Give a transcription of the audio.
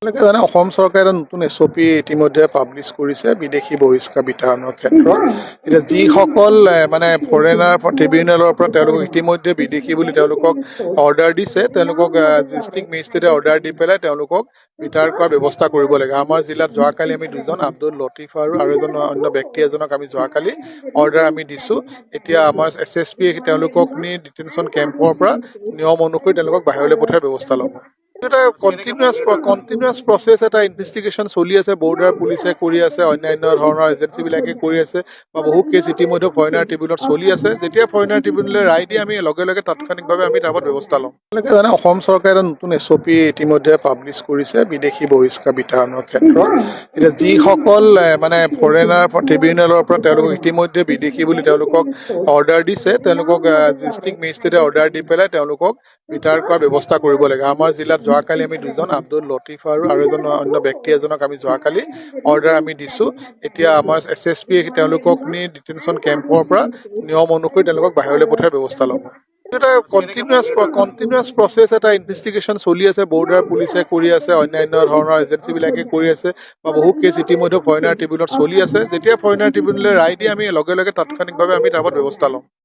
আপোনালোকে জানে অসম চৰকাৰে নতুন এছঅ'পি ইতিমধ্যে পাব্লিছ কৰিছে বিদেশী বহিষ্কাৰ বিতৰণৰ ক্ষেত্ৰত। এতিয়া যিসকল মানে ফৰেনাৰ ট্ৰিবিউনেলৰ পৰা তেওঁলোকক ইতিমধ্যে বিদেশী বুলি তেওঁলোকক অৰ্ডাৰ দিছে, তেওঁলোকক ডিষ্ট্ৰিক্ট মেজিষ্ট্ৰেটে অৰ্ডাৰ দি পেলাই তেওঁলোকক বিতাৰ কৰাৰ ব্যৱস্থা কৰিব লাগে। আমাৰ জিলাত যোৱাকালি আমি দুজন আব্দুল লতিফ আৰু এজন অন্য ব্যক্তি এজনক আমি যোৱাকালি অৰ্ডাৰ আমি দিছোঁ। এতিয়া আমাৰ SSP তেওঁলোকক নি ডিটেনশ্যন কেম্পৰ পৰা নিয়ম অনুসৰি তেওঁলোকক বাহিৰলৈ পঠিওৱাৰ ব্যৱস্থা ল'ব। এটা কণ্টিনিউৱাছ প্ৰচেছ এটা ইনভেষ্টিগেশ্যন চলি আছে, বৰ্ডাৰ পুলিচে কৰি আছে, অন্যান্য ধৰণৰ এজেঞ্চিবিলাকে কৰি আছে বা বহু কেছ ইতিমধ্যে ফৰেনাৰ ট্ৰিবিউনেলত চলি আছে। যেতিয়া ফৰেনাৰ ট্ৰিবিউনেলে ৰায় দিয়ে আমি লগে লগে তাৎক্ষণিকভাৱে আমি তাৰ ওপৰত ব্যৱস্থা ল'ম। আপোনালোকে জানে অসম চৰকাৰে নতুন এছঅ'পি ইতিমধ্যে পাব্লিছ কৰিছে বিদেশী বহিষ্কাৰ বিতৰণৰ ক্ষেত্ৰত। এতিয়া যিসকল মানে ফৰেনাৰ ট্ৰিবিউনেলৰ পৰা তেওঁলোকক ইতিমধ্যে বিদেশী বুলি তেওঁলোকক অৰ্ডাৰ দিছে, তেওঁলোকক ডিষ্ট্ৰিক্ট মেজিষ্ট্ৰেটে অৰ্ডাৰ দি পেলাই তেওঁলোকক বিতাৰ কৰাৰ ব্যৱস্থা কৰিব লাগে। আমাৰ জিলাত যোৱাকালি আমি দুজন আব্দুল লতিফ আৰু এজন অন্য ব্যক্তি এজনক আমি যোৱাকালি অৰ্ডাৰ আমি দিছোঁ। এতিয়া আমাৰ SSP তেওঁলোকক নি ডিটেনশ্যন কেম্পৰ পৰা নিয়ম অনুসৰি তেওঁলোকক বাহিৰলৈ পঠিওৱাৰ ব্যৱস্থা ল'ব। এটা কণ্টিনিউৱাছ প্ৰচেছ এটা ইনভেষ্টিগেশ্যন চলি আছে, বৰ্ডাৰ পুলিচে কৰি আছে, অন্যান্য ধৰণৰ এজেঞ্চিবিলাকে কৰি আছে বা বহু কেছ ইতিমধ্যে ফৰেনাৰ ট্ৰিবিউনেলত চলি আছে। যেতিয়া ফৰেনাৰ ট্ৰিবিউনেলে ৰায় দিয়ে আমি লগে লগে তাৎক্ষণিকভাৱে আমি তাৰ ওপৰত ব্যৱস্থা ল'ম।